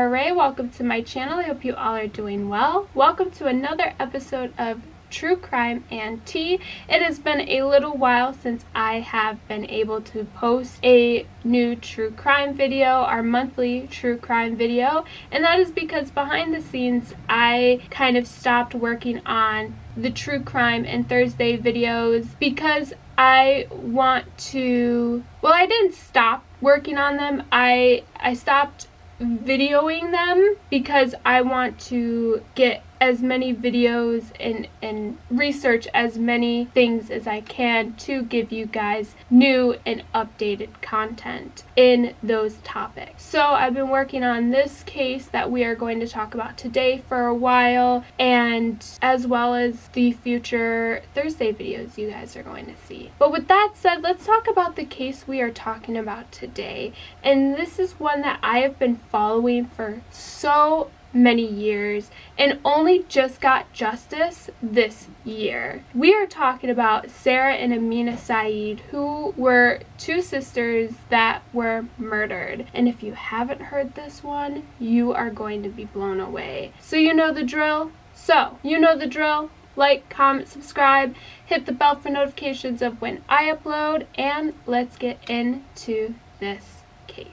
Sarah Rae. Welcome to my channel. I hope you all are doing well. Welcome to another episode of True Crime and Tea. It has been a little while since I have been able to post a new true crime video, our monthly true crime video, and that is because behind the scenes I kind of stopped working on the true crime and Thursday videos because I want to, well, I didn't stop working on them. I stopped videoing them because I want to get as many videos and research as many things as I can to give you guys new and updated content in those topics. So I've been working on this case that we are going to talk about today for a while, and as well as the future Thursday videos you guys are going to see. But with that said, let's talk about the case we are talking about today. And this is one that I have been following for so many years and only just got justice this year. We are talking about Sarah and Amina Saeed, who were two sisters that were murdered. And if you haven't heard this one, you are going to be blown away. So you know the drill? Like, comment, subscribe, hit the bell for notifications of when I upload, and let's get into this case.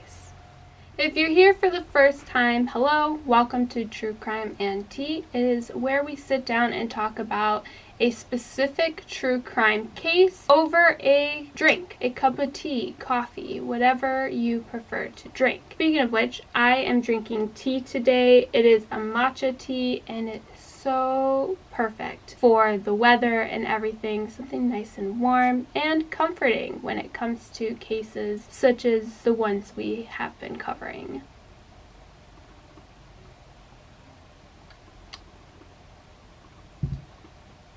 If you're here for the first time, hello, welcome to True Crime and Tea. It is where we sit down and talk about a specific true crime case over a drink, a cup of tea, coffee, whatever you prefer to drink. Speaking of which, I am drinking tea today. It is a matcha tea and it's so perfect for the weather and everything, something nice and warm and comforting when it comes to cases such as the ones we have been covering.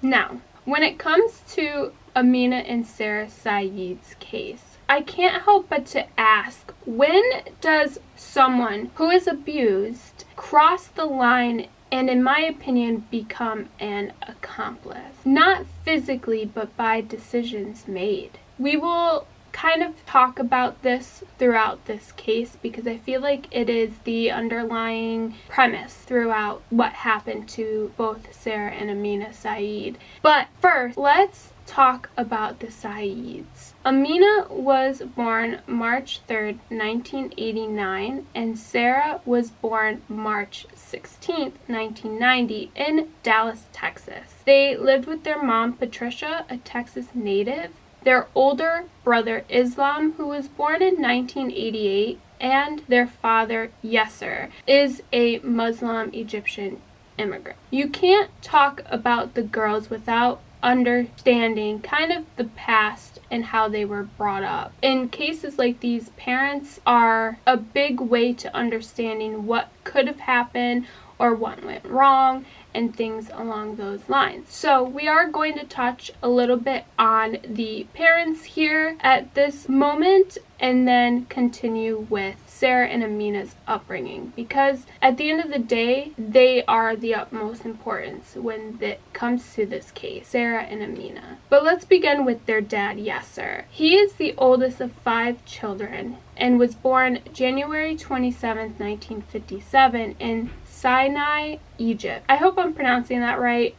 Now, when it comes to Amina and Sarah Saeed's case, I can't help but to ask, when does someone who is abused cross the line and, in my opinion, become an accomplice? Not physically, but by decisions made. We will kind of talk about this throughout this case because I feel like it is the underlying premise throughout what happened to both Sarah and Amina Saeed. But first, let's talk about the Saeeds. Amina was born March 3rd, 1989, and Sarah was born March 16th, 1990 in Dallas, Texas. They lived with their mom, Patricia, a Texas native, their older brother, Islam, who was born in 1988, and their father, Yasser, is a Muslim Egyptian immigrant. You can't talk about the girls without understanding kind of the past and how they were brought up. In cases like these, parents are a big way to understanding what could have happened or what went wrong and things along those lines. So we are going to touch a little bit on the parents here at this moment and then continue with Sarah and Amina's upbringing, because at the end of the day, they are the utmost importance when it comes to this case, Sarah and Amina. But let's begin with their dad, Yasser. He is the oldest of 5 children and was born January 27th, 1957 in Sinai, Egypt. I hope I'm pronouncing that right,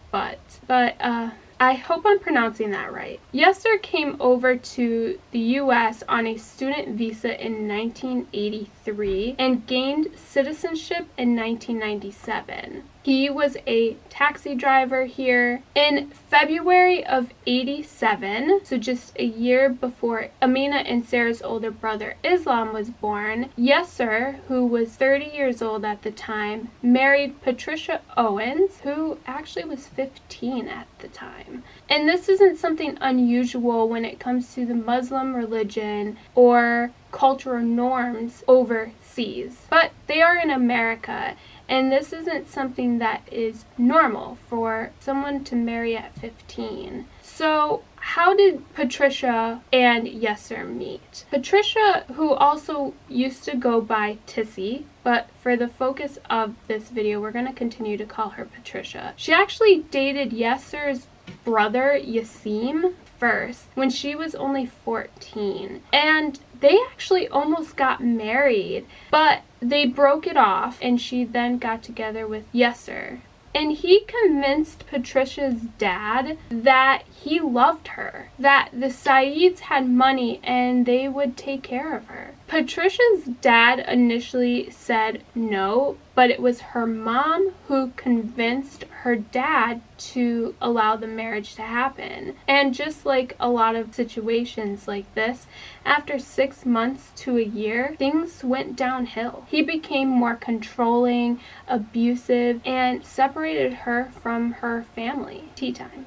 I hope I'm pronouncing that right. Yasser came over to the U.S. on a student visa in 1983 and gained citizenship in 1997. He was a taxi driver here. In February of 87, so just a year before Amina and Sarah's older brother Islam was born, Yasser, who was 30 years old at the time, married Patricia Owens, who actually was 15 at the time. And this isn't something unusual when it comes to the Muslim religion or cultural norms overseas, but they are in America. And this isn't something that is normal for someone to marry at 15. So how did Patricia and Yasser meet? Patricia, who also used to go by Tissy, but for the focus of this video, we're going to continue to call her Patricia. She actually dated Yasser's brother, Yasim, first when she was only 14. And They actually almost got married, but they broke it off, and she then got together with Yasser. And he convinced Patricia's dad that he loved her, that the Saeeds had money and they would take care of her. Patricia's dad initially said no, but it was her mom who convinced her dad to allow the marriage to happen. And just like a lot of situations like this, after 6 months to a year, things went downhill. He became more controlling, abusive, and separated her from her family. Tea time.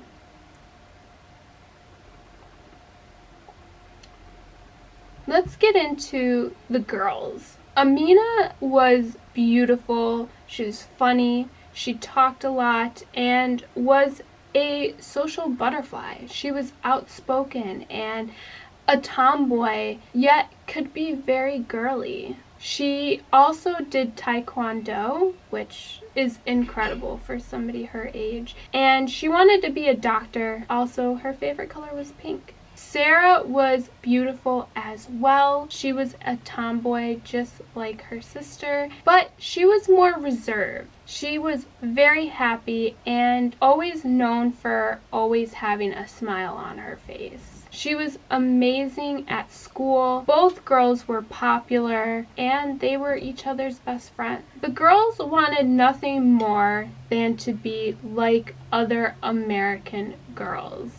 Let's get into the girls. Amina was beautiful, she was funny, she talked a lot, and was a social butterfly. She was outspoken and a tomboy, yet could be very girly. She also did Taekwondo, which is incredible for somebody her age, and she wanted to be a doctor. Also, her favorite color was pink. Sarah was beautiful as well. She was a tomboy just like her sister, but she was more reserved. She was very happy and always known for always having a smile on her face. She was amazing at school. Both girls were popular and they were each other's best friends. The girls wanted nothing more than to be like other American girls,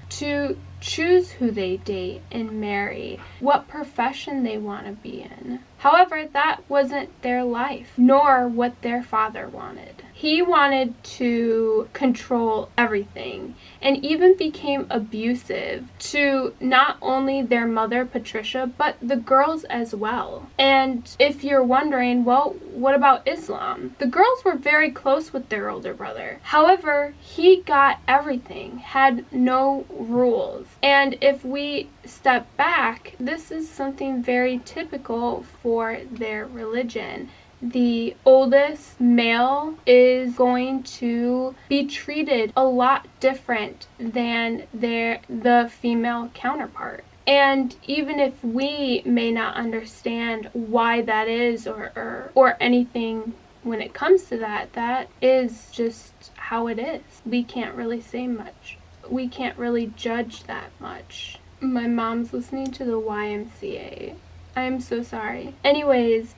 to choose who they date and marry, what profession they want to be in. However, that wasn't their life, nor what their father wanted. He wanted to control everything and even became abusive to not only their mother, Patricia, but the girls as well. And if you're wondering, well, what about Islam? The girls were very close with their older brother. However, he got everything, had no rules. And if we step back, this is something very typical for their religion. The oldest male is going to be treated a lot different than the female counterpart. And even if we may not understand why that is or anything when it comes to that, that is just how it is. We can't really say much. We can't really judge that much. My mom's listening to the YMCA. I am so sorry. Anyways,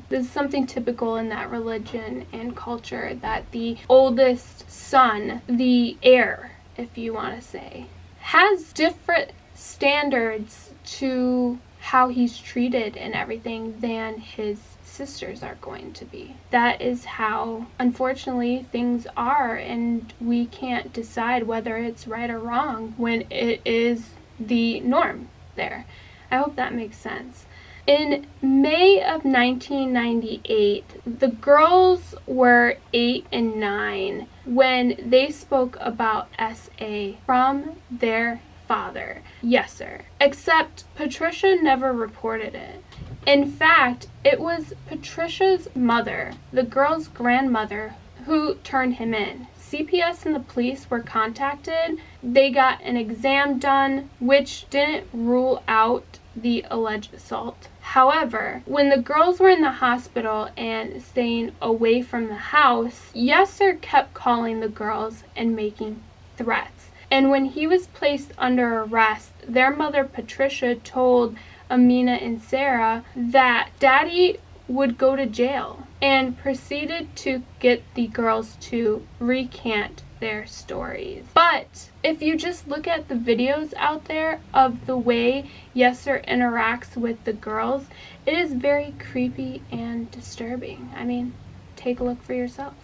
this is something typical in that religion and culture, that the oldest son, the heir, if you want to say, has different standards to how he's treated and everything than his sisters are going to be. That is how, unfortunately, things are, and we can't decide whether it's right or wrong when it is the norm there. I hope that makes sense. In May of 1998, the girls were 8 and 9 when they spoke about SA from their father, Yasser, except Patricia never reported it. In fact, it was Patricia's mother, the girl's grandmother, who turned him in. CPS and the police were contacted. They got an exam done, which didn't rule out the alleged assault. However, when the girls were in the hospital and staying away from the house, Yasser kept calling the girls and making threats. And when he was placed under arrest, their mother Patricia told Amina and Sarah that Daddy would go to jail, and proceeded to get the girls to recant their stories. But if you just look at the videos out there of the way Yasser interacts with the girls, it is very creepy and disturbing. I mean, take a look for yourself.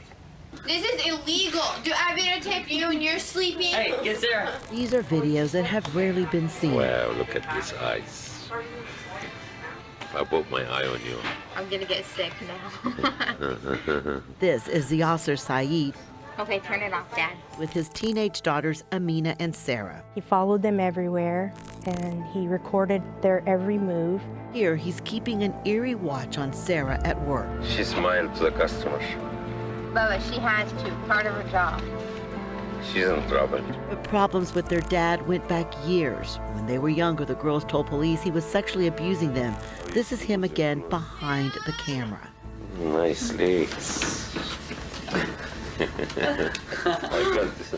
This is illegal. Do I videotape you when you're sleeping? Hey, yes, sir. These are videos that have rarely been seen. Wow, look at these eyes. If I put my eye on you. I'm gonna get sick now. This is Yasser Saeed Okay, turn it off, Dad. with his teenage daughters Amina and Sarah. He followed them everywhere, and he recorded their every move. Here, he's keeping an eerie watch on Sarah at work. She smiled to the customer. Bubba, she has to. Part of her job. She's in trouble. But problems with their dad went back years. When they were younger, the girls told police he was sexually abusing them. This is him again behind the camera. Nice legs. I got this.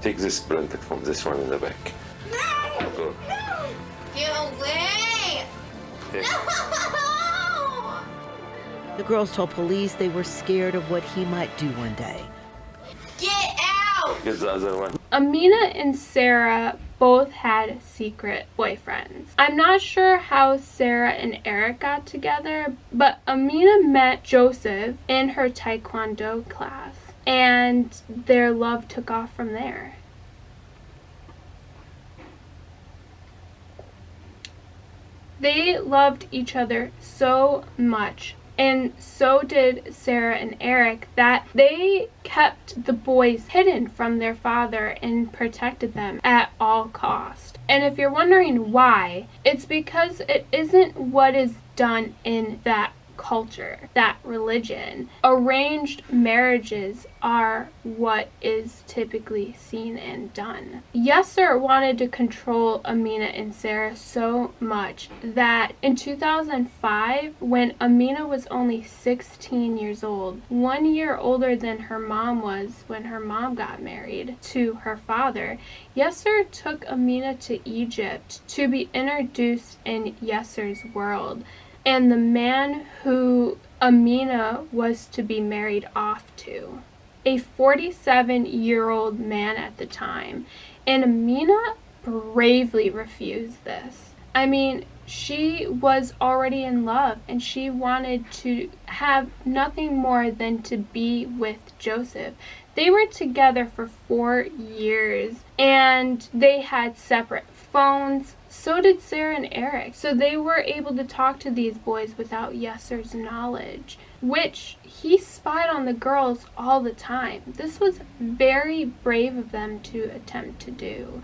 Take this blanket from this one in the back. No! Go. No! Get away! Take. No! The girls told police they were scared of what he might do one day. Get out! Get the other one. Amina and Sarah both had secret boyfriends. I'm not sure how Sarah and Eric got together, but Amina met Joseph in her Taekwondo class, and their love took off from there. They loved each other so much, and so did Sarah and Eric, that they kept the boys hidden from their father and protected them at all cost. And if you're wondering why, it's because it isn't what is done in that culture, that religion. Arranged marriages are what is typically seen and done. Yasser wanted to control Amina and Sarah so much that in 2005, when Amina was only 16 years old, 1 year older than her mom was when her mom got married to her father, Yasser took Amina to Egypt to be introduced in Yasser's world, and the man who Amina was to be married off to. A 47-year-old man at the time, and Amina bravely refused this. I mean, she was already in love, and she wanted to have nothing more than to be with Joseph. They were together for 4 years, and they had separate phones. So did Sarah and Eric. So they were able to talk to these boys without Yasser's knowledge, which he spied on the girls all the time. This was very brave of them to attempt to do.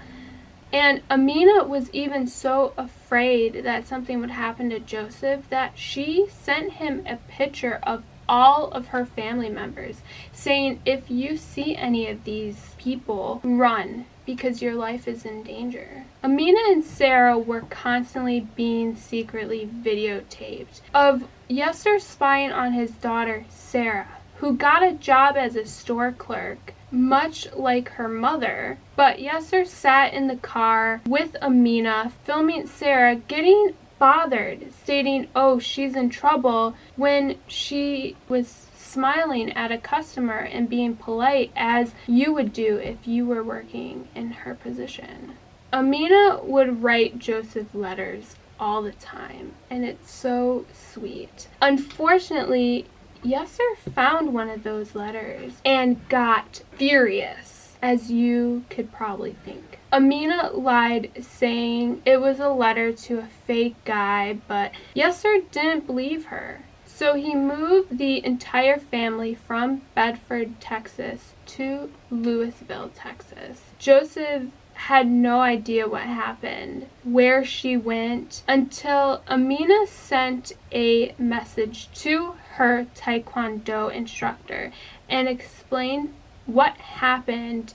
And Amina was even so afraid that something would happen to Joseph that she sent him a picture of all of her family members, saying, if you see any of these people, run, because your life is in danger. Amina and Sarah were constantly being secretly videotaped of Yasser spying on his daughter, Sarah, who got a job as a store clerk, much like her mother. But Yasser sat in the car with Amina, filming Sarah getting bothered, stating, oh, she's in trouble, when she was smiling at a customer and being polite as you would do if you were working in her position. Amina would write Joseph letters all the time, and it's so sweet. Unfortunately, Yasser found one of those letters and got furious, as you could probably think. Amina lied, saying it was a letter to a fake guy, but Yasser didn't believe her. So he moved the entire family from Bedford, Texas to Louisville, Texas. Joseph had no idea what happened, where she went, until Amina sent a message to her Taekwondo instructor and explained what happened.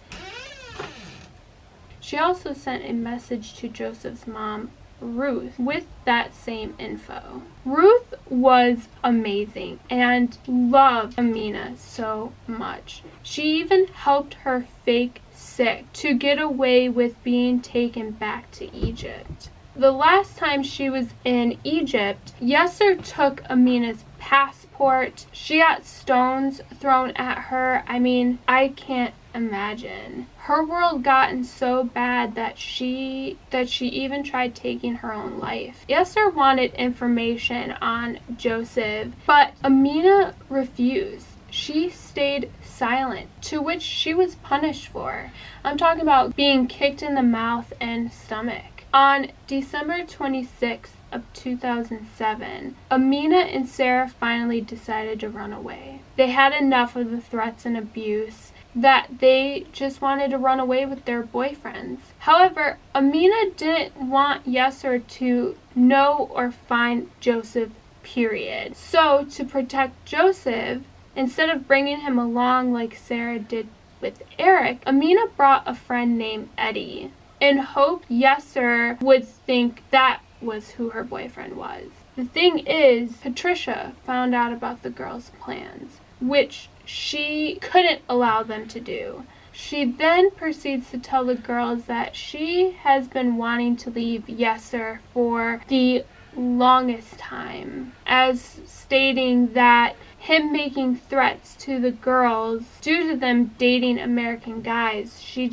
She also sent a message to Joseph's mom, Ruth, with that same info. Ruth was amazing and loved Amina so much. She even helped her fake sick to get away with being taken back to Egypt. The last time she was in Egypt, Yasser took Amina's passport. She got stones thrown at her. I mean, I can't imagine. Her world gotten so bad that she even tried taking her own life. Yasser wanted information on Joseph, but Amina refused. She stayed silent, to which she was punished for. I'm talking about being kicked in the mouth and stomach. On December 26th of 2007, Amina and Sarah finally decided to run away. They had enough of the threats and abuse that they just wanted to run away with their boyfriends. However, Amina didn't want Yasser to know or find Joseph, period. So to protect Joseph, Instead of bringing him along like Sarah did with Eric, Amina brought a friend named Eddie in hope Yasser would think that was who her boyfriend was. The thing is, Patricia found out about the girls' plans, which she couldn't allow them to do. She then proceeds to tell the girls that she has been wanting to leave Yasser for the longest time, as stating that him making threats to the girls due to them dating American guys, she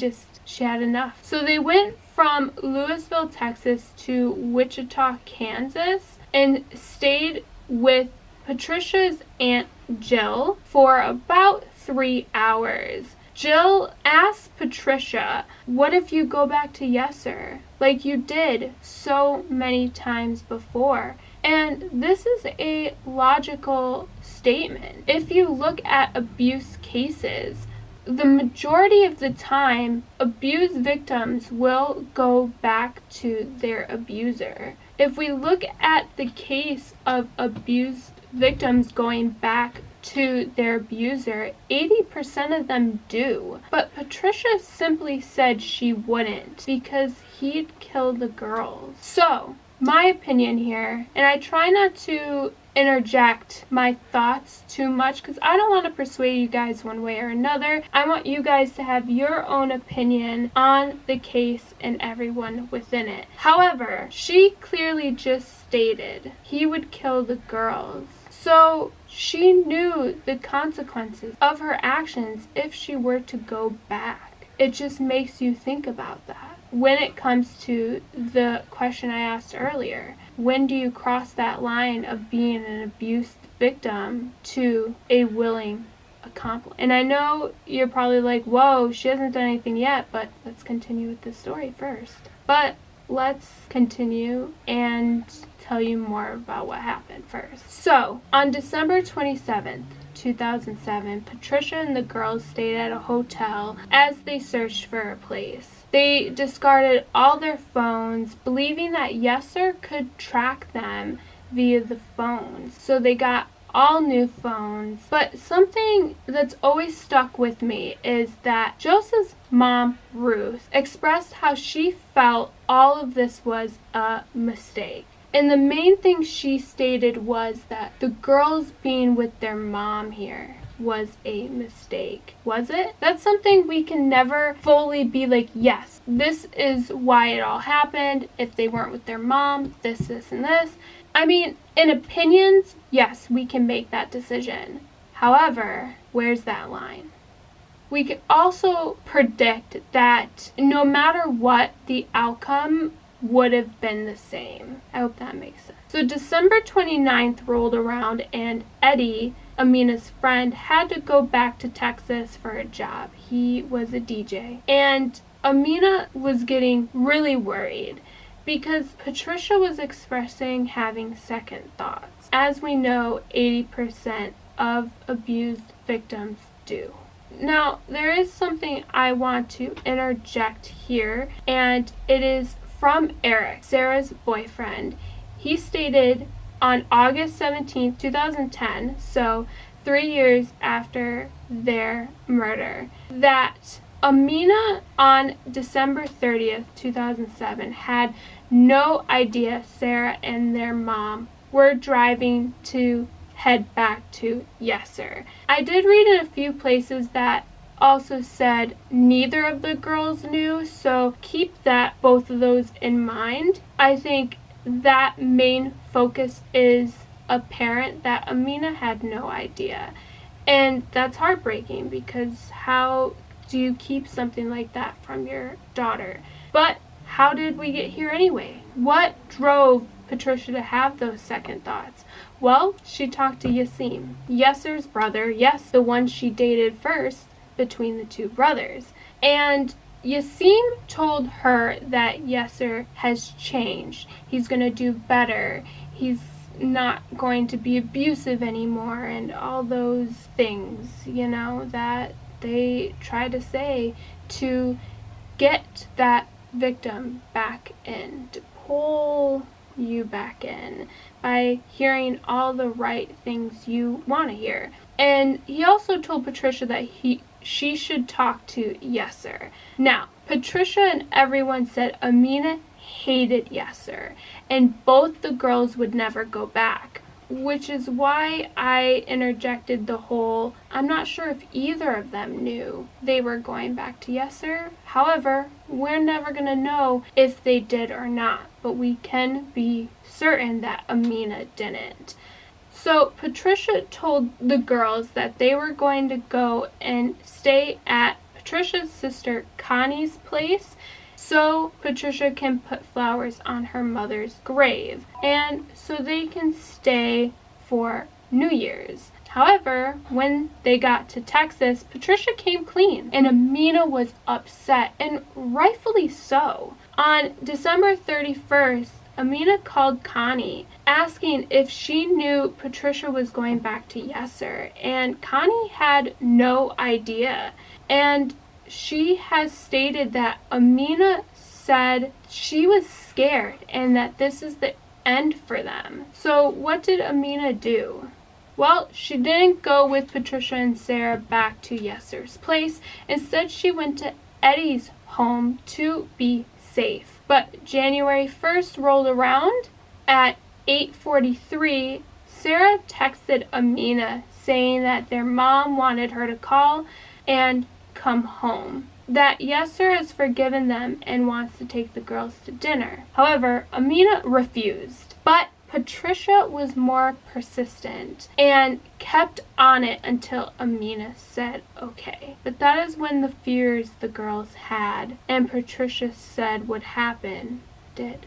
had enough. So they went from Louisville, Texas to Wichita, Kansas, and stayed with Patricia's Aunt Jill for about 3 hours. Jill asked Patricia, what if you go back to Yasser, like you did so many times before? And this is a logical statement. If you look at abuse cases, the majority of the time, abuse victims will go back to their abuser. If we look at the case of abused victims going back to their abuser, 80% of them do. But Patricia simply said she wouldn't because he'd kill the girls. So, my opinion here, and I try not to interject my thoughts too much because I don't want to persuade you guys one way or another. I want you guys to have your own opinion on the case and everyone within it. However, she clearly just stated he would kill the girls. So she knew the consequences of her actions if she were to go back. It just makes you think about that. When it comes to the question I asked earlier, when do you cross that line of being an abused victim to a willing accomplice? And I know you're probably like, whoa, she hasn't done anything yet, but let's continue with the story first. But let's continue and tell you more about what happened first. So, on December 27th, 2007, Patricia and the girls stayed at a hotel as they searched for a place. They discarded all their phones, believing that Yasser could track them via the phones. So they got all new phones. But something that's always stuck with me is that Joseph's mom, Ruth, expressed how she felt all of this was a mistake. And the main thing she stated was that the girls being with their mom here was a mistake. Was it? That's something we can never fully be like, yes, this is why it all happened. If they weren't with their mom, this, and this. I mean, in opinions, yes, we can make that decision. However, where's that line? We could also predict that no matter what, the outcome would have been the same. I hope that makes sense. So December 29th rolled around and Eddie, Amina's friend, had to go back to Texas for a job. He was a DJ. And Amina was getting really worried because Patricia was expressing having second thoughts. As we know, 80% of abused victims do. Now, there is something I want to interject here, and it is from Eric, Sarah's boyfriend. He stated on August 17, 2010, so 3 years after their murder, that Amina on December 30th, 2007 had no idea Sarah and their mom were driving to head back to Yasser. I did read in a few places that also said neither of the girls knew, so keep both of those in mind. I think that main focus is apparent that Amina had no idea. And that's heartbreaking because how do you keep something like that from your daughter? But how did we get here anyway? What drove Patricia to have those second thoughts? Well, she talked to Yasim, Yasser's brother, yes, the one she dated first between the two brothers. And Yasim told her that Yasser has changed. He's going to do better. He's not going to be abusive anymore and all those things, that they try to say to get that victim back in, to pull you back in by hearing all the right things you want to hear. And he also told Patricia that she should talk to Yasser. Now, Patricia and everyone said Amina hated Yasser, and both the girls would never go back, which is why I interjected the whole, I'm not sure if either of them knew they were going back to Yasser. However, we're never going to know if they did or not, but we can be certain that Amina didn't. So Patricia told the girls that they were going to go and stay at Patricia's sister Connie's place so Patricia can put flowers on her mother's grave, and so they can stay for New Year's. However, when they got to Texas, Patricia came clean, and Amina was upset, and rightfully so. On December 31st, Amina called Connie, asking if she knew Patricia was going back to Yasser, and Connie had no idea. And she has stated that Amina said she was scared and that this is the end for them. So what did Amina do? Well, she didn't go with Patricia and Sarah back to Yasser's place. Instead, she went to Eddie's home to be safe. But January 1st rolled around. At 8:43, Sarah texted Amina saying that their mom wanted her to call and come home, that Yasser has forgiven them and wants to take the girls to dinner. However, Amina refused, but Patricia was more persistent and kept on it until Amina said okay. But that is when the fears the girls had and Patricia said would happen did.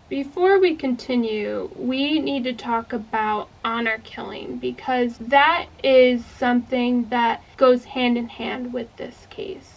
Before we continue, we need to talk about honor killing because that is something that goes hand in hand with this case.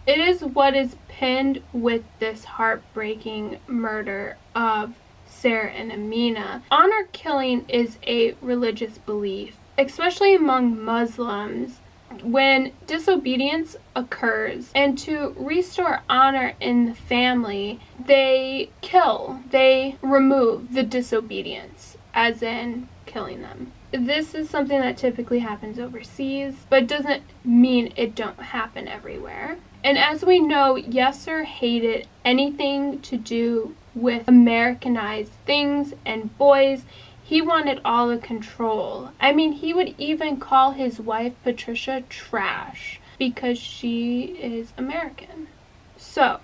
It is what is pinned with this heartbreaking murder of Sarah and Amina. Honor killing is a religious belief, especially among Muslims. When disobedience occurs and to restore honor in the family, they kill, they remove the disobedience, as in killing them. This is something that typically happens overseas, but doesn't mean it don't happen everywhere. And as we know, Yasser hated anything to do with Americanized things and boys. He wanted all the control. I mean, he would even call his wife, Patricia, trash because she is American. So,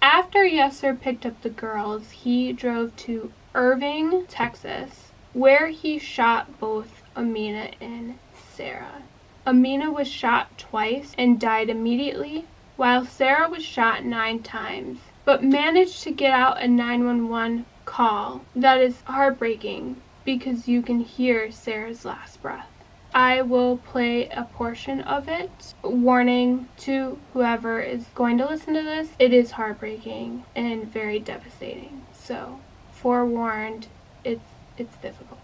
after Yasser picked up the girls, he drove to Irving, Texas, where he shot both Amina and Sarah. Amina was shot twice and died immediately, while Sarah was shot 9 times, but managed to get out a 911 call. That is heartbreaking, because you can hear Sarah's last breath. I will play a portion of it. Warning to whoever is going to listen to this, it is heartbreaking and very devastating. So, forewarned, it's difficult.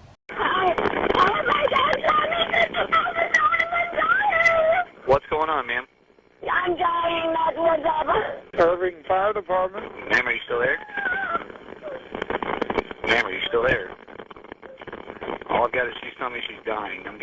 What's going on, ma'am? I'm dying, that's what's up. Irving Fire Department. Ma'am, are you still there? Ma'am, are you still there? All I've got is she's telling me she's dying. I've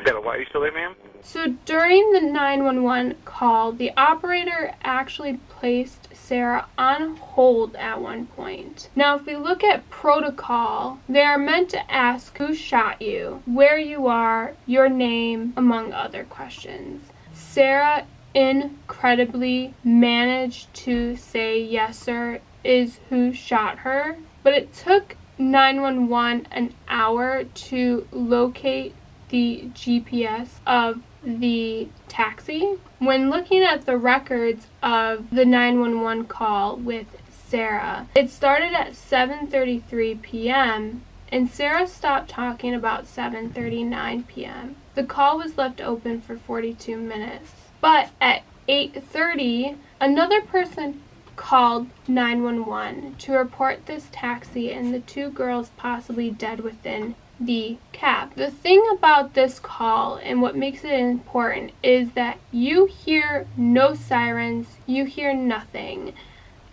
got a, why are you still there, ma'am? So during the 911 call, the operator actually placed Sarah on hold at one point. Now, if we look at protocol, they are meant to ask who shot you, where you are, your name, among other questions. Sarah incredibly managed to say Yasser is who shot her, but it took 911 an hour to locate the GPS of the taxi. When looking at the records of the 911 call with Sarah, it started at 7:33 p.m. and Sarah stopped talking about 7:39 p.m. The call was left open for 42 minutes. But at 8:30, another person called 911 to report this taxi and the 2 girls possibly dead within the cab. The thing about this call and what makes it important is that you hear no sirens, you hear nothing.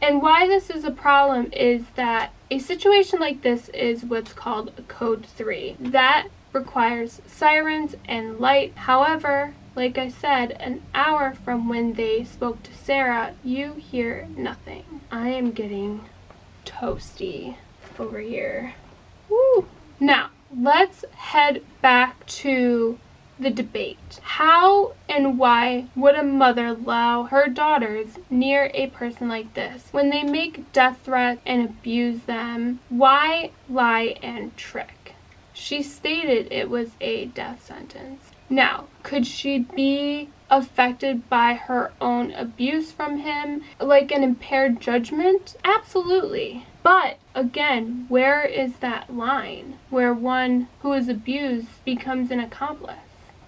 And why this is a problem is that a situation like this is what's called a code 3. That requires sirens and light. However, like I said, an hour from when they spoke to Sarah, you hear nothing. I am getting toasty over here. Woo! Now, let's head back to the debate. How and why would a mother allow her daughters near a person like this? When they make death threats and abuse them, why lie and trick? She stated it was a death sentence. Now, could she be affected by her own abuse from him, like an impaired judgment? Absolutely. But again, where is that line where one who is abused becomes an accomplice?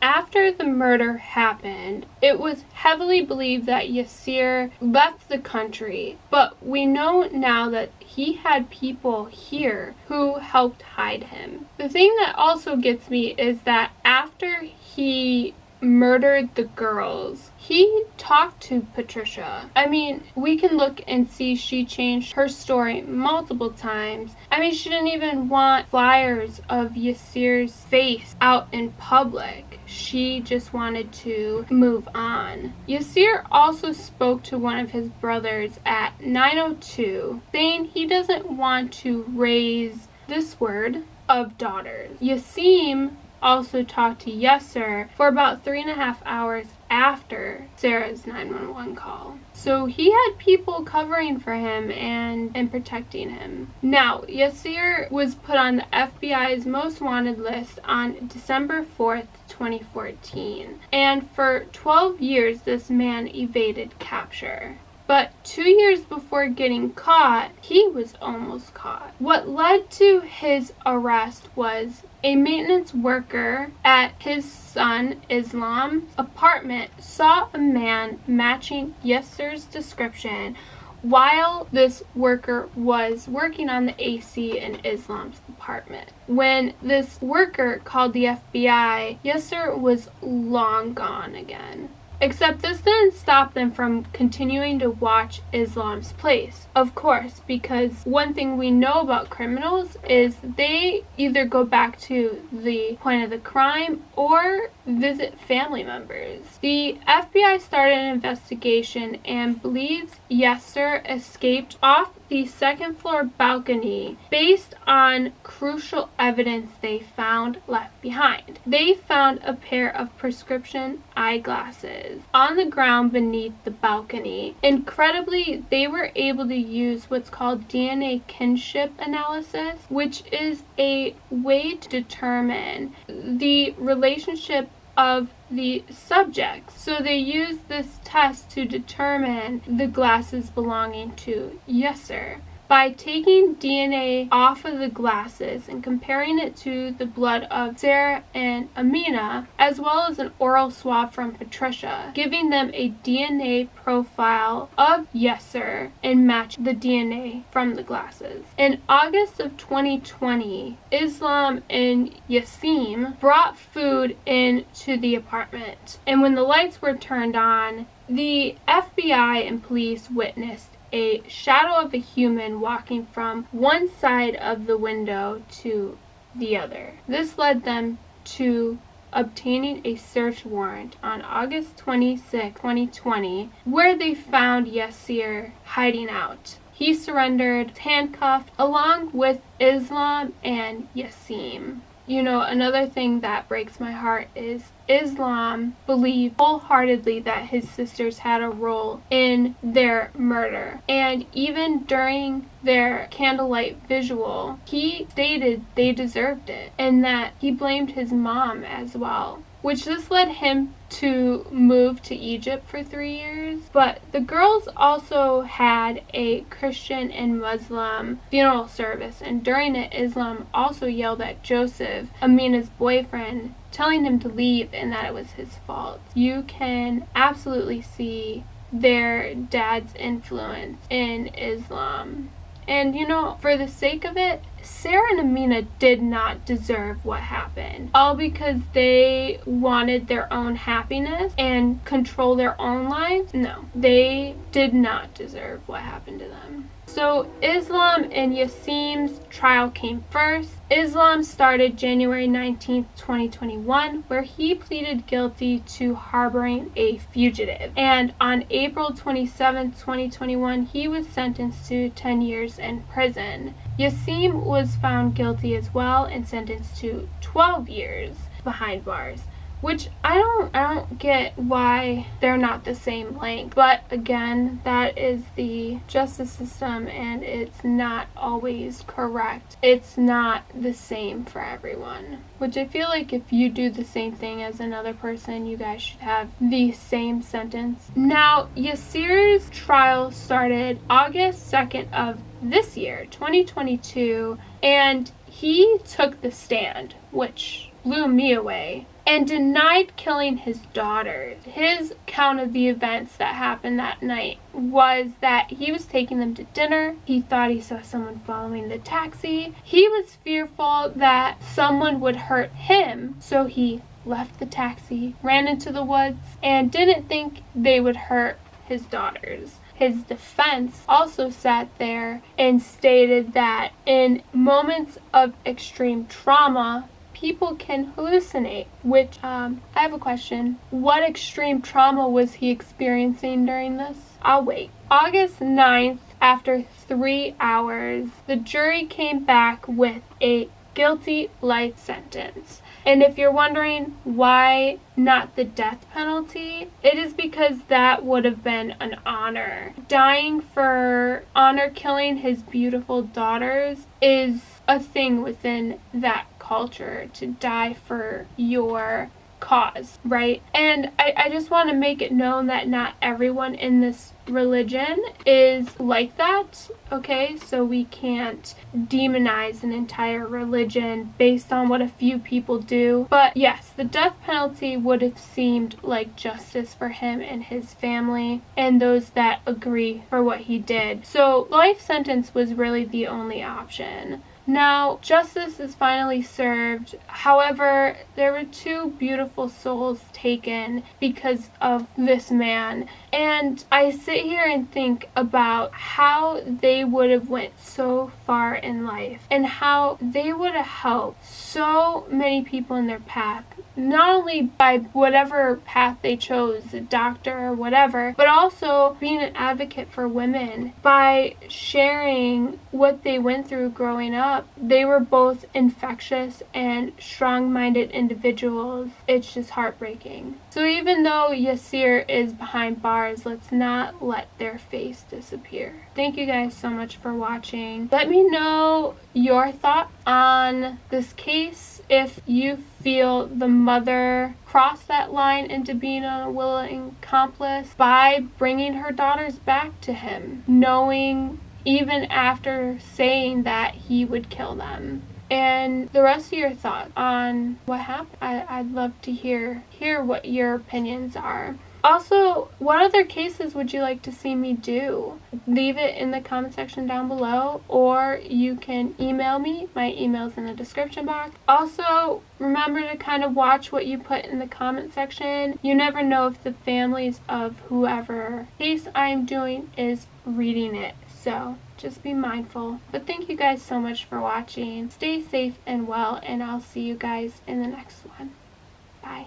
After the murder happened, it was heavily believed that Yasir left the country, but we know now that he had people here who helped hide him. The thing that also gets me is that after he murdered the girls, he talked to Patricia. I mean, we can look and see she changed her story multiple times. I mean, she didn't even want flyers of Yasir's face out in public. She just wanted to move on. Yasir also spoke to one of his brothers at 9:02, saying he doesn't want to raise this word of daughters. Yasim also talked to Yasser for about 3.5 hours after Sarah's 911 call. So he had people covering for him and protecting him. Now, Yasir was put on the FBI's most wanted list on December 4th, 2014. And for 12 years, this man evaded capture. But 2 years before getting caught, he was almost caught. What led to his arrest was a maintenance worker at his son Islam's apartment saw a man matching Yasser's description while this worker was working on the AC in Islam's apartment. When this worker called the FBI, Yasser was long gone again. Except this didn't stop them from continuing to watch Islam's place. Of course, because one thing we know about criminals is they either go back to the point of the crime or visit family members. The FBI started an investigation and believes Yasser escaped off the second floor balcony based on crucial evidence they found left behind. They found a pair of prescription eyeglasses on the ground beneath the balcony. Incredibly, they were able to use what's called DNA kinship analysis, which is a way to determine the relationship of the subjects. So they used this test to determine the glasses belonging to Yasser. By taking DNA off of the glasses and comparing it to the blood of Sarah and Amina, as well as an oral swab from Patricia, giving them a DNA profile of Yasser and match the DNA from the glasses. In August of 2020, Islam and Yasim brought food into the apartment, and when the lights were turned on, the FBI and police witnessed a shadow of a human walking from one side of the window to the other. This led them to obtaining a search warrant on August 26, 2020, where they found Yasser hiding out. He surrendered, handcuffed, along with Islam and Yasim. You know, another thing that breaks my heart is Islam believed wholeheartedly that his sisters had a role in their murder. And even during their candlelight visual, he stated they deserved it and that he blamed his mom as well, which this led him to move to Egypt for 3 years. But the girls also had a Christian and Muslim funeral service, and during it, Islam also yelled at Joseph, Amina's boyfriend, telling him to leave and that it was his fault. You can absolutely see their dad's influence in Islam. And for the sake of it, Sarah and Amina did not deserve what happened. All because they wanted their own happiness and control their own lives? No, they did not deserve what happened to them. So Islam and Yassim's trial came first. Islam started January 19th, 2021, where he pleaded guilty to harboring a fugitive. And on April 27th, 2021, he was sentenced to 10 years in prison. Yassim was found guilty as well and sentenced to 12 years behind bars, which I don't get why they're not the same length. But again, that is the justice system and it's not always correct. It's not the same for everyone, which I feel like if you do the same thing as another person, you guys should have the same sentence. Now, Yassir's trial started August 2nd of this year, 2022, and he took the stand, which blew me away, and denied killing his daughters. His account of the events that happened that night was that he was taking them to dinner. He thought he saw someone following the taxi. He was fearful that someone would hurt him, so he left the taxi, ran into the woods, and didn't think they would hurt his daughters. His defense also sat there and stated that in moments of extreme trauma, people can hallucinate, which I have a question. What extreme trauma was he experiencing during this? I'll wait. August 9th, after 3 hours, the jury came back with a guilty life sentence. And if you're wondering why not the death penalty, it is because that would have been an honor. Dying for honor, killing his beautiful daughters, is a thing within that culture, to die for your cause, right? And I just want to make it known that not everyone in this religion is like that, okay? So we can't demonize an entire religion based on what a few people do. But yes, the death penalty would have seemed like justice for him and his family and those that agree for what he did. So life sentence was really the only option. Now, justice is finally served. However, there were 2 beautiful souls taken because of this man. And I sit here and think about how they would have went so far in life and how they would have helped so many people in their path, not only by whatever path they chose, a doctor or whatever, but also being an advocate for women by sharing what they went through growing up. They were both infectious and strong-minded individuals. It's just heartbreaking. So even though Yassir is behind bars, let's not let their face disappear. Thank you guys so much for watching. Let me know your thoughts on this case. If you feel the mother crossed that line into being a willing accomplice by bringing her daughters back to him, knowing even after saying that he would kill them. And the rest of your thoughts on what happened. I'd love to hear what your opinions are. Also, what other cases would you like to see me do? Leave it in the comment section down below, or you can email me. My email's in the description box. Also, remember to kind of watch what you put in the comment section. You never know if the families of whoever case I'm doing is reading it. So just be mindful. But thank you guys so much for watching. Stay safe and well, and I'll see you guys in the next one. Bye.